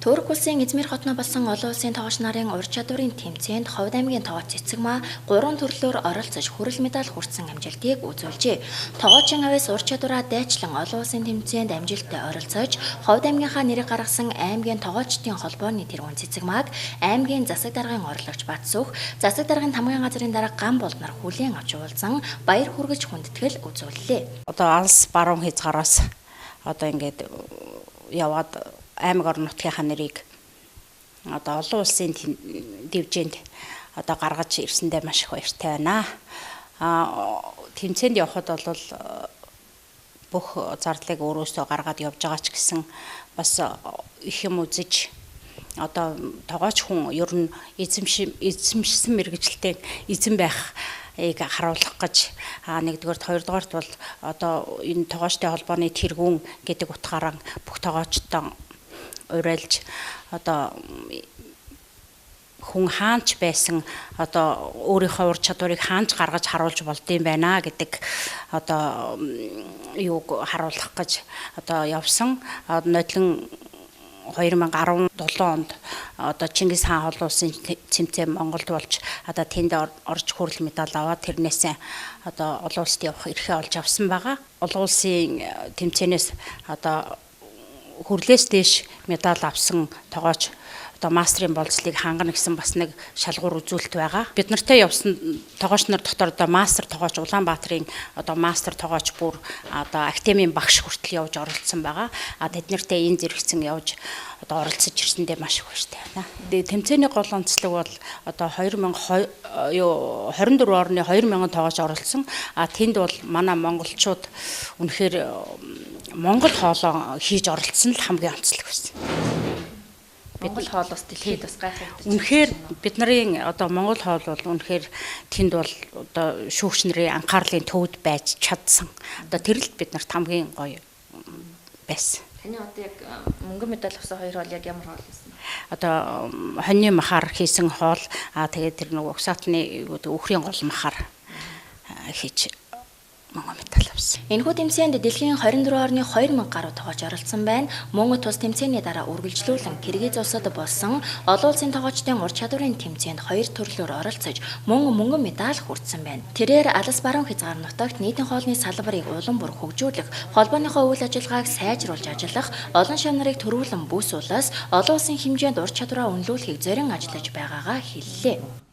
Турк улсын Измир хотно болсон олон улсын тоглогч нарын ур чадварын тэмцээнд Ховд аймгийн тоглогч Цэцэгмаа 3 төрлөөр оролцож хүрэл медаль хүртсэн амжилтыг үзүүлжээ. Тоглогчийн авьяас ур чадвараа дайчлан олон улсын тэмцээнд амжилттай оролцож Ховд аймгийнхаа нэрийг гаргасан аймгийн тоглогчдын холбооны тэргүүн Цэцэгмааг аймгийн засаг даргын орлогч Батсүх, засаг даргын тамгын газрын дарга Ган болнор хүлээн авч уулзан баяр хүргэж хүндэтгэл үзүүллээ. Одоо алс баруун хязгаараас одоо ингээд яваад аймаг орон нутгийнхаа нэрийг одоо олон улсын дивжинд одоо гаргаж ирсэндээ маш их баяртай байна. Тэмцээнд явхад бол бүх зардлыг өөрөөсөө гаргаад явж байгаа ч гэсэн бас их юм үзэж одоо тогооч хүн ер нь эзэмшсэн мэргэжилтэй эзэн байх харуулах гэж нэгдүгээрт хоёрдугаарт бол одоо энэ тогоочтой холбооны тэргүүн гэдэг утгаараа бүх тогоочтой урайлж одоо хүн хаанч байсан одоо өөрийнхөө ур чадварыг хаанч гаргаж харуулж болдсон байна гэдэг одоо юуг харуулах гэж одоо явсан нодлон 2017 онд одоо Чингис хаан олон улсын тэмцээн Монголд болж одоо тэнд орж хүрэл медаль аваад тэрнээсээ одоо олон улсад явах эрхээ олж авсан байгаа. Олон улсын тэмцээнээс одоо хүрлээс дээш медаль авсан тогооч одоо мастрын болцлыг хангана гэсэн бас нэг шалгуур үзүүлэлт байгаа. Бид нартай явсан тогооч нар дотор одоо мастер тогооч Улаанбаатарын одоо мастер тогооч бүр одоо академийн багш хүртэл явж оролцсон байгаа. Тэд нартай энэ зэрэгцэн явж одоо оролцож ирсэндээ маш их баяртай байна. Тэмцээний гол онцлог бол одоо 24 орны 2000 тогооч оролцсон. Тэнд бол манай монголчууд үнэхээр монгол хоолоо хийж оролцсон л хамгийн онцлог байсан. Монгол хоолоос дэлхийд бас гайхагдаж. Үнэхээр бидний одоо монгол хоол бол үнэхээр тэнд бол одоо шүүгч нарын анхаарлын төвд байж чадсан. Одоо тэр л бид нарт хамгийн гоё байсан. Таны одоо яг мөнгөн медаль авсан хоёр хоол яг ямар хоол байсан? Одоо хоньны махаар хийсэн хоол тэгээд тэр нэг угсаатны үхрийн гол махаар хийж мөнгөн медаль авсан. Энэхүү тэмцээнд дэлхийн 24 орны 2000 гаруй тогооч оролцсон байна. Мөн тус тэмцээний дараа үргэлжлүүлэн Киргиз улсад болсон олон улсын тогоочдын ур чадварын тэмцээнд 2 төрлөөр оролцож мөнгөн медаль хүртсэн байна. Тэрээр алс баруун хязгаар нутагт нийтийн хоолны салбарыг улам бүр хөгжүүлэх, холбооныхоо үйл ажиллагааг сайжруулж ажиллах, олон шав нарыг төрүүлэн бүс улаас олон улсын хэмжээнд ур чадвараа үнэлүүлэхийг зорин ажиллаж байгаагаа хэллээ.